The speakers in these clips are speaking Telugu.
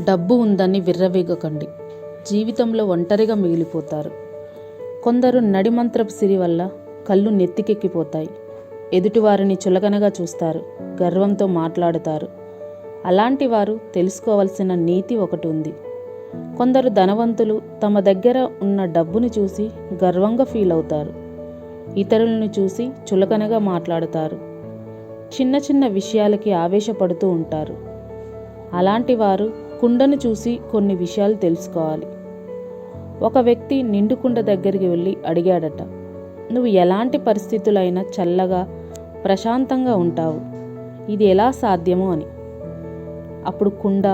డబ్బు ఉందని విర్రవీగకండి. జీవితంలో ఒంటరిగా మిగిలిపోతారు. కొందరు నడిమంత్రపు సిరి వల్ల కళ్ళు నెత్తికెక్కిపోతాయి. ఎదుటివారిని చులకనగా చూస్తారు, గర్వంతో మాట్లాడుతారు. అలాంటి వారు తెలుసుకోవాల్సిన నీతి ఒకటి ఉంది. కొందరు ధనవంతులు తమ దగ్గర ఉన్న డబ్బుని చూసి గర్వంగా ఫీల్ అవుతారు. ఇతరులను చూసి చులకనగా మాట్లాడుతారు. చిన్న చిన్న విషయాలకి ఆవేశపడుతూ ఉంటారు. అలాంటి వారు కుండను చూసి కొన్ని విషయాలు తెలుసుకోవాలి. ఒక వ్యక్తి నిండు కుండ దగ్గరికి వెళ్ళి అడిగాడట, నువ్వు ఎలాంటి పరిస్థితులైనా చల్లగా ప్రశాంతంగా ఉంటావు, ఇది ఎలా సాధ్యము అని. అప్పుడు కుండ,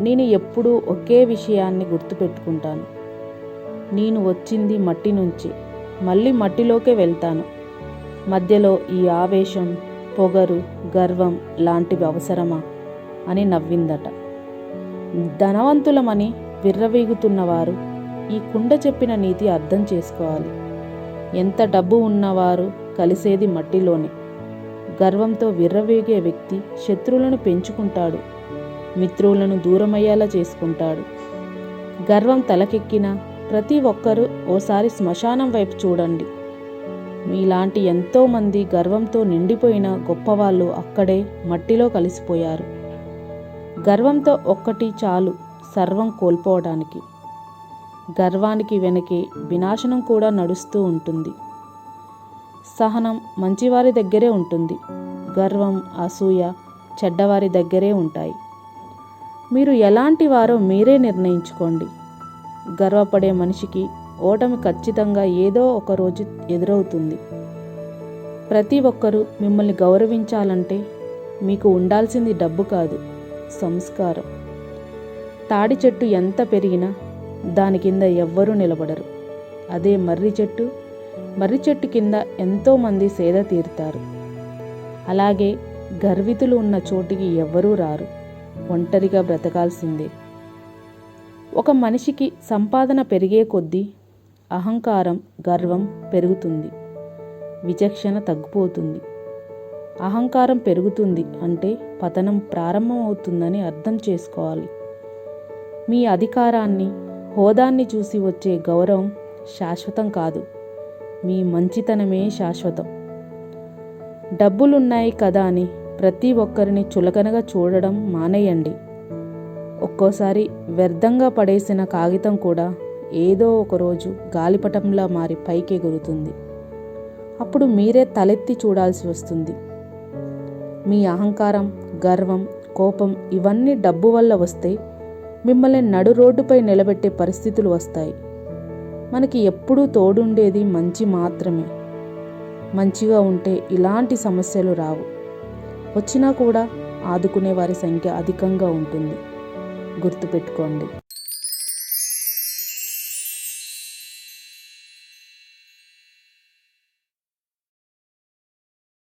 నేను ఎప్పుడూ ఒకే విషయాన్ని గుర్తుపెట్టుకుంటాను. నేను వచ్చింది మట్టి నుంచి, మళ్ళీ మట్టిలోకే వెళ్తాను. మధ్యలో ఈ ఆవేశం, పొగరు, గర్వం లాంటివి అవసరమా అని నవ్విందట. ధనవంతులమని విర్రవీగుతున్నవారు ఈ కుండ చెప్పిన నీతి అర్థం చేసుకోవాలి. ఎంత డబ్బు ఉన్నవారు కలిసేది మట్టిలోనే. గర్వంతో విర్రవీగే వ్యక్తి శత్రువులను పెంచుకుంటాడు, మిత్రులను దూరమయ్యేలా చేసుకుంటాడు. గర్వం తలకెక్కిన ప్రతి ఒక్కరూ ఓసారి శ్మశానం వైపు చూడండి. మీలాంటి ఎంతోమంది గర్వంతో నిండిపోయిన గొప్పవాళ్ళు అక్కడే మట్టిలో కలిసిపోయారు. గర్వంతో ఒక్కటి చాలు సర్వం కోల్పోవడానికి. గర్వానికి వెనకే వినాశనం కూడా నడుస్తూ ఉంటుంది. సహనం మంచివారి దగ్గరే ఉంటుంది. గర్వం, అసూయ చెడ్డవారి దగ్గరే ఉంటాయి. మీరు ఎలాంటి వారో మీరే నిర్ణయించుకోండి. గర్వపడే మనిషికి ఓటమి ఖచ్చితంగా ఏదో ఒక రోజు ఎదురవుతుంది. ప్రతి ఒక్కరూ మిమ్మల్ని గౌరవించాలంటే మీకు ఉండాల్సింది డబ్బు కాదు, సంస్కారం. తాడి చెట్టు ఎంత పెరిగినా దాని కింద ఎవ్వరూ నిలబడరు. అదే మర్రి చెట్టు కింద ఎంతోమంది సేద తీరుతారు. అలాగే గర్వితులు ఉన్న చోటికి ఎవ్వరూ రారు, ఒంటరిగా బ్రతకాల్సిందే. ఒక మనిషికి సంపాదన పెరిగే కొద్దీ అహంకారం, గర్వం పెరుగుతుంది, విచక్షణ తగ్గిపోతుంది. అహంకారం పెరుగుతుంది అంటే పతనం ప్రారంభమవుతుందని అర్థం చేసుకోవాలి. మీ అధికారాన్ని, హోదాన్ని చూసి వచ్చే గౌరవం శాశ్వతం కాదు, మీ మంచితనమే శాశ్వతం. డబ్బులున్నాయి కదా అని ప్రతి ఒక్కరిని చులకనగా చూడడం మానేయండి. ఒక్కోసారి వ్యర్థంగా పడేసిన కాగితం కూడా ఏదో ఒకరోజు గాలిపటంలా మారి పైకి ఎగురుతుంది. అప్పుడు మీరే తలెత్తి చూడాల్సి వస్తుంది. మీ అహంకారం, గర్వం, కోపం ఇవన్నీ డబ్బు వల్ల వస్తే మిమ్మల్ని నడు రోడ్డుపై నిలబెట్టే పరిస్థితులు వస్తాయి. మనకి ఎప్పుడూ తోడుండేది మంచి మాత్రమే. మంచిగా ఉంటే ఇలాంటి సమస్యలు రావు. వచ్చినా కూడా ఆదుకునే వారి సంఖ్య అధికంగా ఉంటుంది. గుర్తుపెట్టుకోండి.